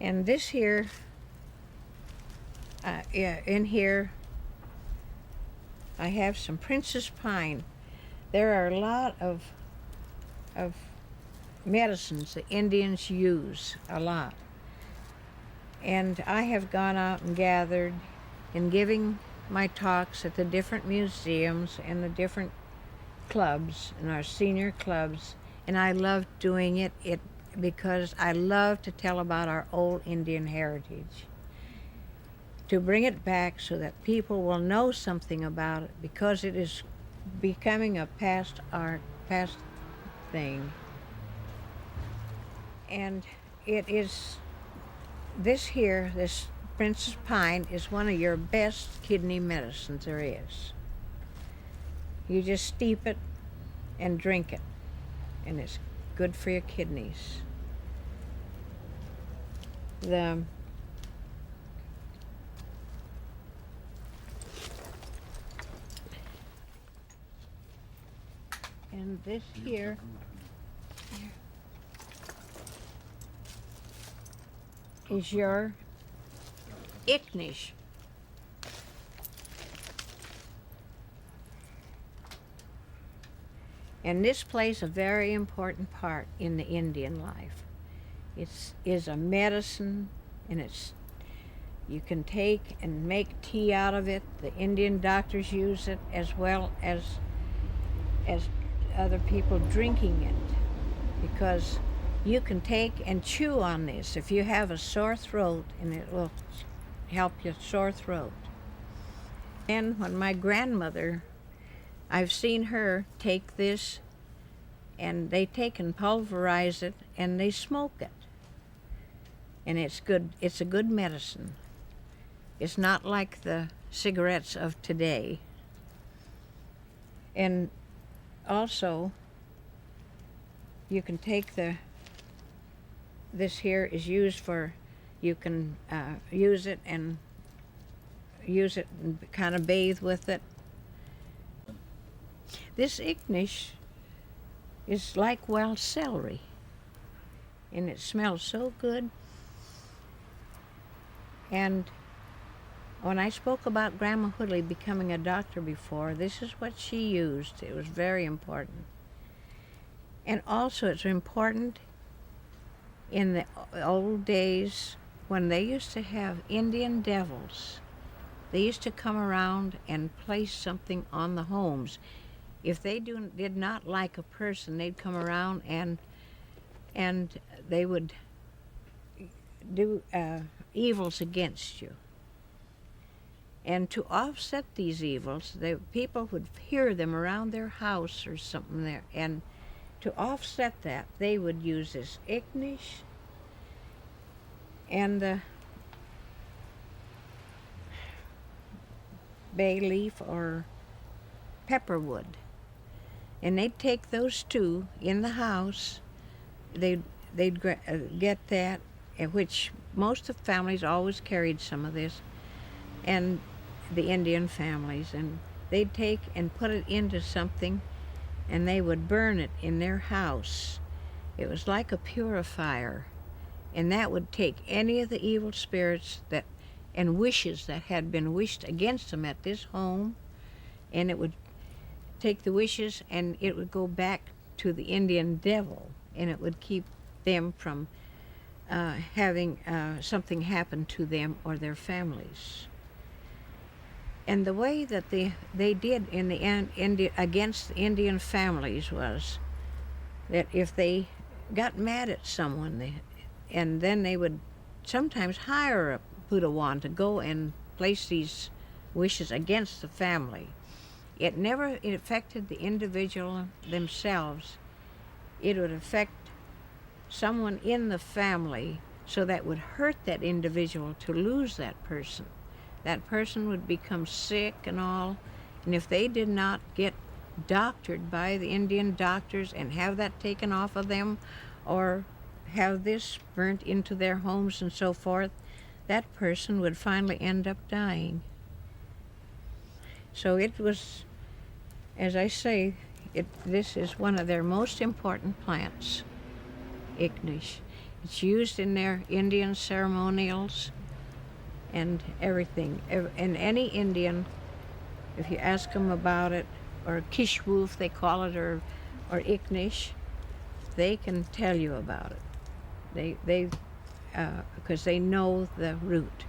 And this here, in here, I have some princess pine. There are a lot of medicines the Indians use a lot. And I have gone out and gathered in giving my talks at the different museums and the different clubs and our senior clubs, and I love doing it because I love to tell about our old Indian heritage, to bring it back so that people will know something about it, because it is becoming a past art, past thing. And it is, this princess pine is one of your best kidney medicines there is. You just steep it and drink it, and it's good for your kidneys. And this here is your Ichnish. And this plays a very important part in the Indian life. It is a medicine, and you can take and make tea out of it. The Indian doctors use it, as well as other people drinking it, because you can take and chew on this if you have a sore throat, and it will help your sore throat. And when my grandmother, I've seen her take this, and they take and pulverize it, and they smoke it. And it's good. It's a good medicine. It's not like the cigarettes of today. And also, you can take this here is used for, you can use it and kind of bathe with it. This Ichnish is like wild celery, and it smells so good. And when I spoke about Grandma Hoodley becoming a doctor before, this is what she used. It was very important. And also it's important in the old days when they used to have Indian devils. They used to come around and place something on the homes. If they did not like a person, they'd come around and they would do evils against you. And to offset these evils, people would hear them around their house or something there. And to offset that, they would use this Ichnish and the bay leaf or pepperwood. And they'd take those two in the house. They'd get that, which most of the families always carried some of this, and the Indian families, and they'd take and put it into something, and they would burn it in their house. It was like a purifier, and that would take any of the evil spirits and wishes that had been wished against them at this home, and it would take the wishes and it would go back to the Indian devil, and it would keep them from having something happen to them or their families. And the way that they did in the end against the Indian families was that if they got mad at someone, and then they would sometimes hire a Pudawan to go and place these wishes against the family. It never affected the individual themselves. It would affect someone in the family, so that would hurt that individual to lose that person. That person would become sick and all, and if they did not get doctored by the Indian doctors and have that taken off of them, or have this burnt into their homes and so forth, that person would finally end up dying. So it was, as I say, this is one of their most important plants, Ichnish. It's used in their Indian ceremonials and everything. And any Indian, if you ask them about it, or Keesh-woof they call it, or Ichnish, they can tell you about it. They because they know the root.